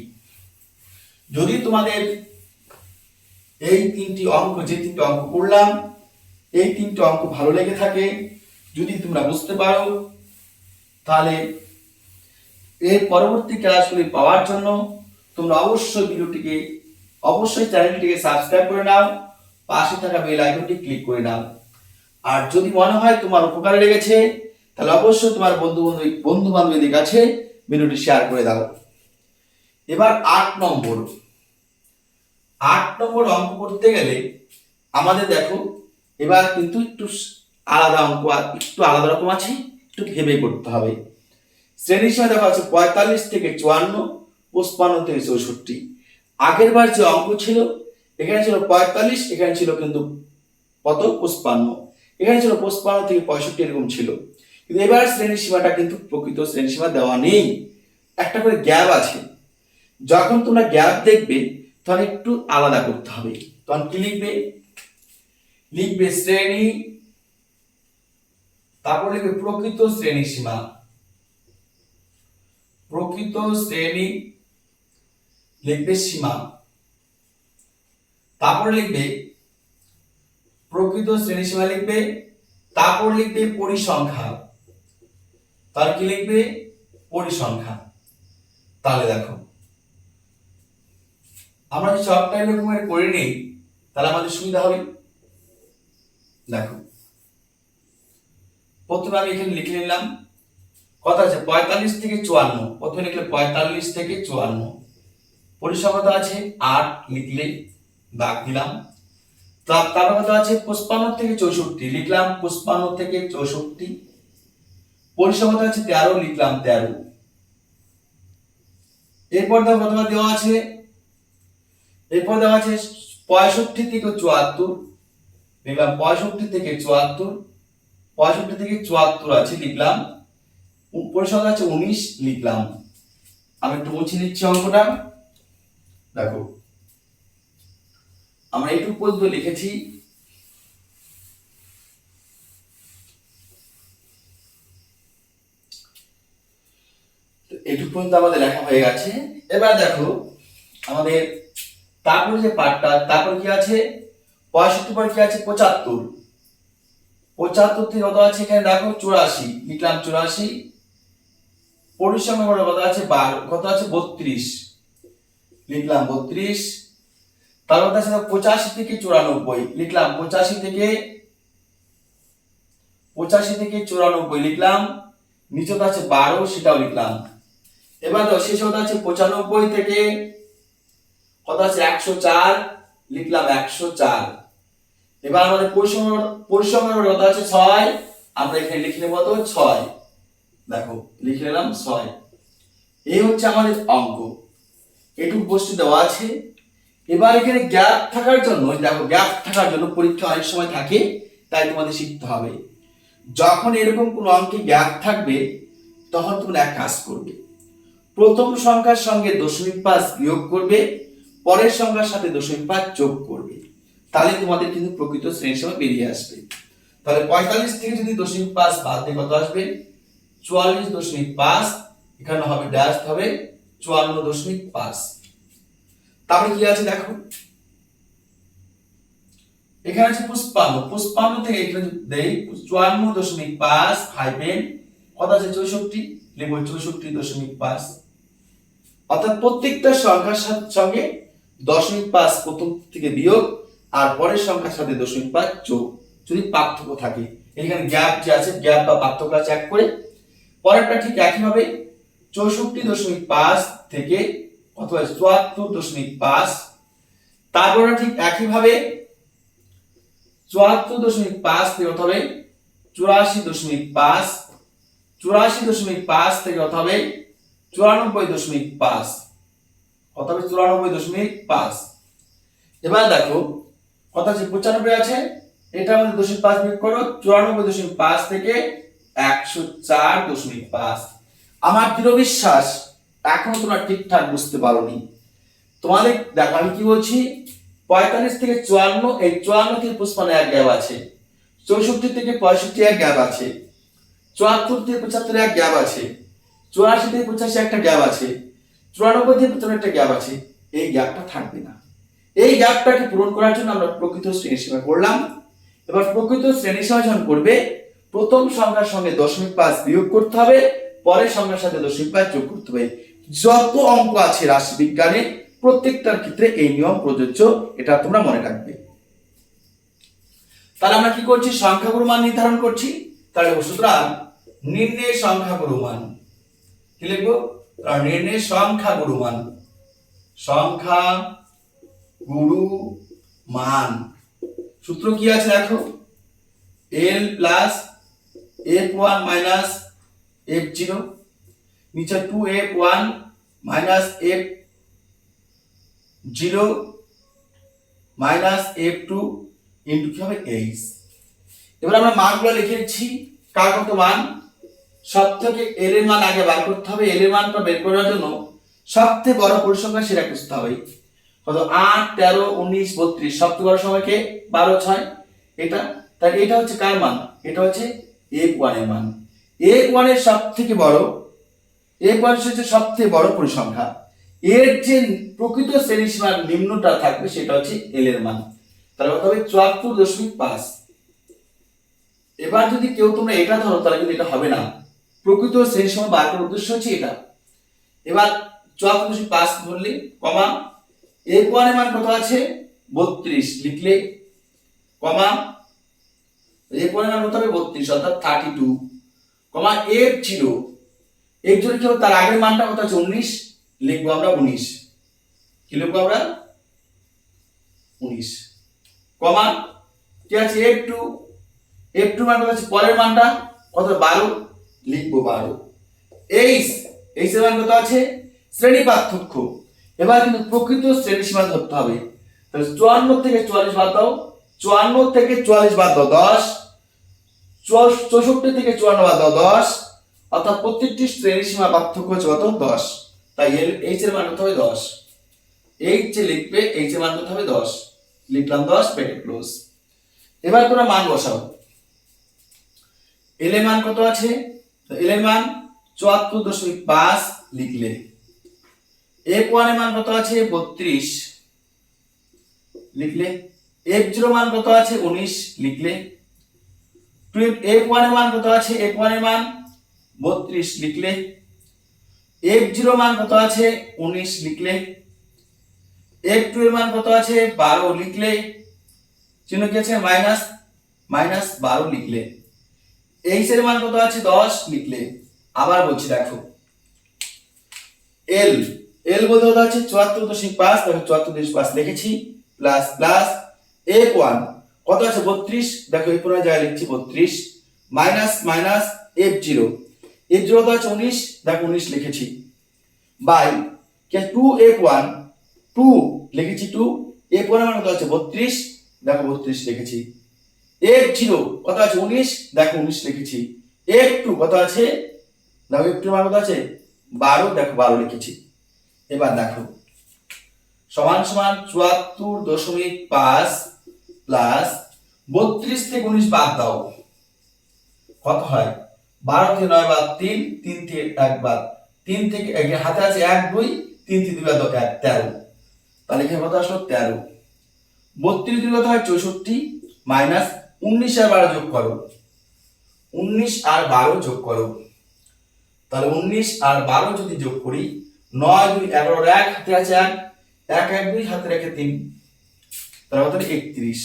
যদি তোমাদের এই তিনটি অঙ্ক, যে তিনটি অঙ্ক করলাম, এই তিনটি অঙ্ক ভালো লেগে থাকে, যদি তোমরা বুঝতে পারো তাহলে এর পরবর্তী ক্লাসগুলি পাওয়ার জন্য তোমরা অবশ্যই চ্যানেলটিকে সাবস্ক্রাইব করে নাও, পাশে থাকা বেল আইকনটি ক্লিক করে নাও। আর যদি মনে হয় তোমার উপকারে লেগেছে তাহলে অবশ্যই তোমার বন্ধু বান্ধবীদের কাছে ভিডিওটি শেয়ার করে দাও। এবার 8 নম্বর অঙ্ক করতে গেলে আমাদের দেখো এবার কিন্তু একটু আলাদা অঙ্ক, একটু আলাদা রকম আছে, একটু ভেবে করতে হবে। শ্রেণীর সময় দেখা আছে 45 থেকে 54, 55 থেকে 64। আগের বার যে অঙ্ক ছিল এখানে ছিল 45, এখানে ছিল কিন্তু কত 55, এখানে ছিল 55 থেকে 65 এরকম ছিল। কিন্তু এবার শ্রেণীর সীমাটা কিন্তু প্রকৃত শ্রেণীর সীমা দেওয়া নেই, একটা করে গ্যাপ আছে। যখন তোমরা গ্যাপ দেখবে তখন একটু আলাদা করতে হবে। তখন কি লিখবে শ্রেণী, তারপর লিখবে প্রকৃত শ্রেণী সীমা, প্রকৃত শ্রেণী লিখবে সীমা, তারপর লিখবে প্রকৃত শ্রেণী সীমা লিখবে, তারপর লিখবে পরিসংখ্যা। তার কি লিখবে পরিসংখ্যা। তাহলে দেখো আমরা যদি সবটাই রকমের করে নিই তাহলে আমাদের সুবিধা হবে। দেখো প্রথমে আমি এখানে লিখে নিলাম কথা আছে 45 থেকে 54, প্রথমে লিখলে 45 থেকে 54, পরিসংখ্যা আছে 8, লিখলে দাগ দিলাম। তারপর কথা আছে 55 থেকে 64, লিখলাম 55 থেকে 64, পরিসংখ্যা আছে 13, লিখলাম 13। এরপর দেখো কথা দেওয়া আছে 65 থেকে 74, লিখলাম 65 থেকে 74, 65 থেকে 74 আছে লিখলাম, পরিসংখ্যা আছে 19, লিখলাম। আমি একটু মুছে নিচ্ছি অঙ্কটা। দেখো আমরা এইটুকু পর্যন্ত লিখেছি। এইটুকু পর্যন্ত আমাদের লেখা হয়ে গেছে। এবার দেখো আমাদের তারপর যে পার্টটা, তারপর কি আছে 65 পর কি আছে 75, 75 থেকে কত আছে এখানে দেখো 84, লিখলাম 84, পরিসংখ্যা কত আছে 12, কত আছে 32, লিখলাম 32। তারপর আছে 85 থেকে 94, লিখলাম 85 থেকে 94, লিখলাম। নিচে আছে 12, সেটাও লিখলাম। এবার তো শেষ হতে আছে 95 থেকে কত আছে 104, লিখলাম 104। এবার আমাদের পরিসংখ্যার কত আছে 6, আমরা এখানে লিখে নেব তো 6, দেখো লিখে নিলাম 6। এই হচ্ছে আমাদের অঙ্ক, এটুকু বস্তু দেওয়া আছে। এবার এখানে গ্যাপ থাকার জন্য দেখো, গ্যাপ থাকার জন্য পরীক্ষা অনেক সময় থাকে, তাই তোমাদের শিখতে হবে। যখন এরকম কোন অঙ্কে গ্যাপ থাকবে তখন তোমরা এক কাজ করবে, প্রথম সংখ্যার সঙ্গে 0.5 বিয়োগ করবে, পরের সংখ্যার সাথে 0.5 যোগ করবে, তাহলে তোমাদের কিন্তু প্রকৃত শ্রেণী সীমা বেরিয়ে আসবে। তাহলে 45 থেকে যদি 0.5 বাদ দিয়ে কত আসবে 44.5, এখানে হবে ড্যাশ হবে 54.5। তারপরে কি আছে দেখো এখানে আছে 55 থেকে এখানে দেই 54.5 হাইফেন কত আছে 64, লিখব 64.5। অর্থাৎ প্রত্যেকটা সংখ্যার সঙ্গে 0.5 প্রথম থেকে বিয়োগ আর পরের সংখ্যার সাথে 0.5 যোগ, যদি পার্থক্য থাকে। এখানে গ্যাপ যে আছে, গ্যাপ বা পার্থক্য আছে এক করে। পরেরটা ঠিক একই ভাবে 64.5 থেকে কত হয় 74.5, তারপরে ঠিক একই ভাবে 74.5 থেকে কত হবে 84.5, 84.5 থেকে কত হবে 94.5, কত হবে 94.5। এবার দেখো কত আছে 95 আছে, এটা আমাদের 2.5 বিয়োগ করো, 94.5 থেকে 104.5। আমার দৃঢ় বিশ্বাস এখন তোমরা ঠিকঠাক বুঝতে পারোনি। তোমাদের দেখো আমি কি বলছি 45 থেকে 54, এই 54 থেকে 55 এক গ্যাপ আছে, 64 থেকে 65 এক গ্যাপ আছে, 74 থেকে 75 এক গ্যাপ আছে, 84 থেকে 85 একটা গ্যাপ আছে, 94 থেকে 95 একটা গ্যাপ আছে। এই গ্যাপটা থাকবে না। এই গ্যাপটাকে পূরণ করার জন্য আমরা প্রকৃত শ্রেণীসীমা করলাম। এবার প্রকৃত শ্রেণীসীমা যখন করবে প্রথম সংখ্যার সঙ্গে 0.5 বিয়োগ করতে হবে, পরের সংখ্যার সাথে দশমিক পাঁচ যোগ করতে হবে। যত অঙ্ক আছে রাশি বিজ্ঞানে প্রত্যেকটার ক্ষেত্রে এই নিয়ম প্রযোজ্য, এটা তোমরা মনে রাখবে। তাহলে আমরা কি করছি, সংখ্যাগুরু মান নির্ধারণ করছি। তাহলে সুতরাং নির্ণয় সংখ্যাগুরু মান কি লিখবো, নির্ণয় সংখ্যাগুরু মান, সংখ্যাগুরু মান সূত্র কি আছে দেখো, l plus f1 minus f0 নিচে 2f1 minus f0 minus f2 into কি হবে h। এবার আমরা মানগুলো লিখে দিচ্ছি, কার কত মান, সব থেকে l এর মান আগে বার করতে হবে। l এর মানটা বের করার জন্য সবথেকে বড় পরিসংখ্যা সেটা খুঁজতে হবে। কত, 8 13 19 32, সবথেকে বড় সংখ্যা কে, 12 6 এটা। তাহলে এটা হচ্ছে কার মান, এটা হচ্ছে f1 এর মান। f1 এর সবথেকে বড়, f1 হচ্ছে সবথেকে বড় পরিসংখ্যা, এর যে প্রকৃত শ্রেণীসীমার নিম্নটা থাকবে সেটা হচ্ছে l এর মান। তাহলে কত হবে 74.5। এবার যদি কেউ তোমরা এটা ধরো তাহলে কিন্তু এটা হবে না, প্রকৃত শ্রেণীসীমা বার করার উদ্দেশ্য হচ্ছে এটা। এবার 74.5 ধরলে, কমা f1 এর মান কত আছে 32 লিখলে, কমা f1 এর মান কত হবে 32 অর্থাৎ 32, কমা f0, f0 কি হবে তার আগের মানটা কত আছে 19 লিখবো আমরা 19, কি লিখবো আমরা 19, কমা কি আছে f2, f2 মান কত আছে পরের মানটা কত 12 লিখবো 12, h এর মান কত আছে শ্রেণী পার্থক্য। এবার কিন্তু প্রকৃত শ্রেণীসীমা ধরতে হবে। তাহলে 54 থেকে 44 বাদ দাও, 54 থেকে 44 বাদ দাও 10, 64 থেকে 54 বাদ দাও 10, অর্থাৎ প্রত্যেকটি শ্রেণীসীমা পার্থক্য হচ্ছে কত 10। তাই h এর মান কত হবে 10, h লিখবে h এর মান কত হবে 10, লিখলাম 10 ব্র্যাকেট ক্লোজ। এবার তোমরা মান বসাও, l এর মান কত আছে, l এর মান 74.5 লিখলে, f1 এর মান কত আছে 32 লিখলে, f0 মান কত আছে 19 লিখলে, f1 এর মান কত আছে, f1 এর মান 32 লিখলে, f0 মান কত আছে 19 লিখলে, f2 এর মান কত আছে 12 লিখলে, চিহ্ন কি আছে মাইনাস, মাইনাস 12 লিখলে, h এর মান কত আছে 10 লিখলে। আবার বলছি দেখো, l বলতে কত আছে 74.5, দেখো 74.5 লিখেছি, প্লাস প্লাস f1 কত আছে 32, দেখো এই পুরো জায়গায় লিখছি 32, মাইনাস মাইনাস f0 কত আছে 19, দেখো 19 লিখেছি, বাই কে 2f1 2 লিখেছি 2, f1 এর মান কত আছে 32, দেখো 32 লিখেছি, f0 কত আছে 19, দেখো 19 লিখেছি, f2 কত আছে, দেখো f2 এর মান কত আছে 12, দেখো 12 লিখেছি। এবার দেখো সমান সমান 74.5 প্লাস 32 থেকে 19 বাদ দাও কত হয়, 12 থেকে 9 বাদ 3, 3 থেকে 1 বাদ 3 থেকে হাতে আছে 1 2, 3 থেকে 2 বাদ 1 13, তাহলে এখানে কত আসলো 13, 32 থেকে কত হয় 64, মাইনাস 19 আর 12 যোগ করো, 19 আর 12 যোগ করো, তাহলে 19 আর 12 যদি যোগ করি 9 2 11 1 হাতে আছে 1 1 1 2 হাতে রেখে 3, তাহলে কত হলো 31,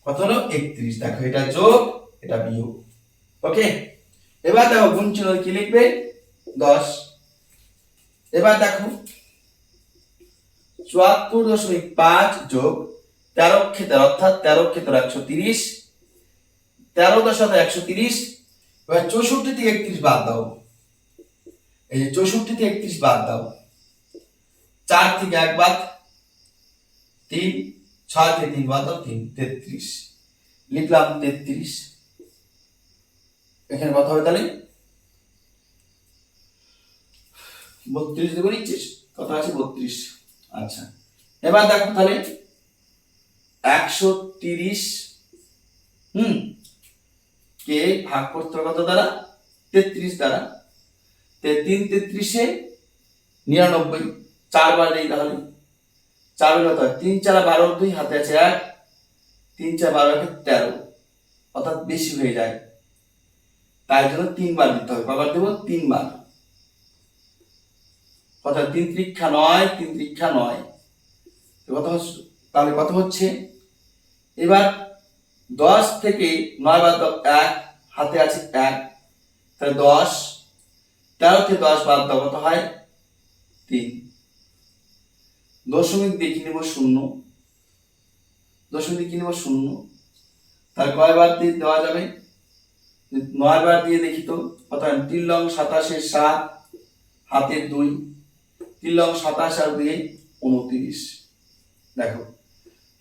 কত হলো 31, দেখো এটা যোগ এটা বিয়োগ, ওকে। এবার দেখো গুণ চিহ্ন কি লিখবে 10, এবার দেখো 74.5 যোগ 13 ক্ষেত্র অর্থাৎ 13 ক্ষেত্র 130, 13 10 130, এবার 64 থেকে 31 বাদ দাও, এই যে 64 থেকে 31 বাদ দাও, 4 থেকে 1 বাদ 3, 6 থেকে 3 বাদ দাও 3, 33 লিখলাম 33, এখানে কত হবে তাহলে 32 দেবো নিচ্ছিস কত আছে 32, আচ্ছা। এবার দেখো তাহলে 130 কে ভাগ করতে হবে কত দ্বারা 33 দ্বারা, 3 33 99, 4 বার দেই তাহলে 4 কত হয় 3 4 12 2 হাতে আছে 1, 3 4 12 13, অর্থাৎ বেশি হয়ে যায় তাই জন্য 3 বার দিতে হবে। কবার দেবো? 3 বার। কত? 3 ত্রিক্ষা 9, 3 ত্রিক্ষা 9। কত হচ্ছে? তাহলে কত হচ্ছে? এবার 10 থেকে 9 বাদ দাও 1, হাতে আছে 1, তাহলে 10। 13 থেকে 10 বাদ দাও, কত হয়? 3। দশমিক দেখে নেব 0, দশমিক দেখে নেব 0। তাহলে কয় বার দিয়ে দেওয়া যাবে? 9 বার দিয়ে দেখি তো কত হয়? 3 লং 27 7, হাতে 2, 3 লং 27 আর 2 29। দেখো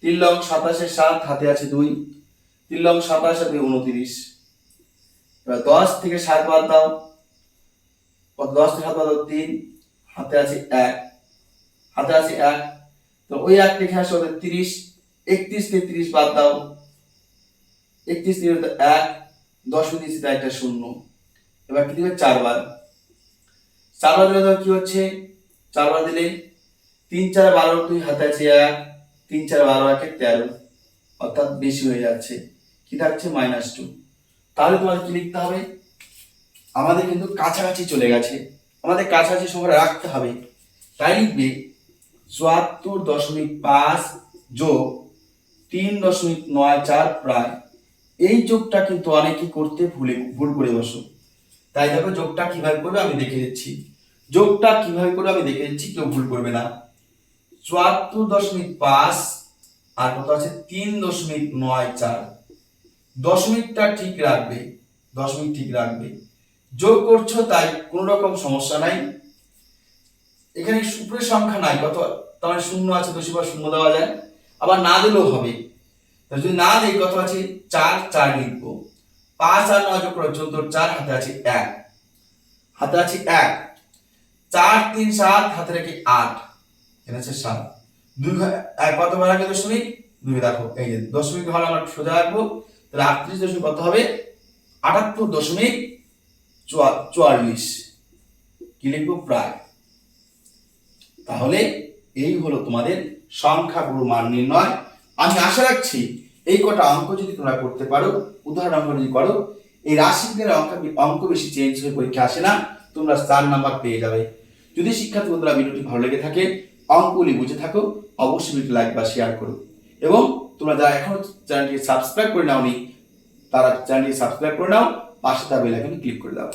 3 লং 27 7, হাতে আছে 2, 3 লং 27 আর 2 29। এবার 10 থেকে 7 বাদ দাও, কত? 10 থেকে 7 বাদ দাও 3, হাতে আছে 1, হাতে আছে 1, তো ওই 1 লিখে আসো 30। 31 থেকে 30 বাদ দাও, 31 থেকে 1, 10 দিয়েছি তাই একটা 0। এবার কি দিবে? 4 বার। 4 বার দিলে কি হচ্ছে? 4 বার দিলে 3 4 12, 2 হাতে আছে 1, 3 4 12 1 13, অর্থাৎ বেশি হয়ে যাচ্ছে, কি থাকছে? -2। তাহলে তোমার কি লিখতে হবে? আমাদের কিন্তু কাছাকাছি চলে গেছে, আমাদের কাছাকাছি সংখ্যাটা রাখতে হবে। তাই লিখবে 74.5 যোগ 3.94 প্রায়। এই যোগটা কিন্তু অনেকে করতে ভুল করে বসো। তাই দেখো যোগটা কিভাবে করবে আমি দেখে দিচ্ছি, যোগটা কিভাবে করবে আমি দেখে দিচ্ছি, কেউ ভুল করবে না। 74.5 আর কত আছে? 3.94। দশমিকটা ঠিক রাখবে, দশমিক ঠিক রাখবে। যোগ করছো তাই কোনো রকম সমস্যা নাই। এখানে উপরের সংখ্যা নাই, কত? তাহলে 0 আছে, 0 দেওয়া যায়, আবার না দিলেও হবে। যদি না দেই, কত আছে? 4 4 লিখবো। 5 আর 9 যোগ করো 14, 4 হাতে আছে 1, হাতে আছে 1, 4 3 7, হাতে রেখে 8, এখানে আছে 7। 2 কত বার আগে দশমিক? 2। দেখো এই যে দশমিক হলে আমরা সোজা রাখবো, তাহলে 38 দশমিক কত হবে? 78.44। কি লিখবো? প্রায়। তাহলে এই হলো তোমাদের সংখ্যাগুরু মান নির্ণয়। আমি আশা রাখছি এই কটা অঙ্ক যদি তোমরা করতে পারো, উদাহরণ অঙ্ক যদি করো, এই রাশির অঙ্ক বেশি চেঞ্জ হয়ে পরীক্ষা আসে না, তোমরা 4 নাম্বার পেয়ে যাবে। যদি শিক্ষার্থী বন্ধুরা ভিডিওটি ভালো লেগে থাকে, অঙ্কগুলি বুঝে থাকো, অবশ্যই ভিডিও লাইক বা শেয়ার করো। এবং তোমরা যারা এখনো চ্যানেলটি সাবস্ক্রাইব করে নাওনি, তারা চ্যানেলটি সাবস্ক্রাইব করে নাও, পাশে থাকা বেল আইকনে ক্লিক করে দাও।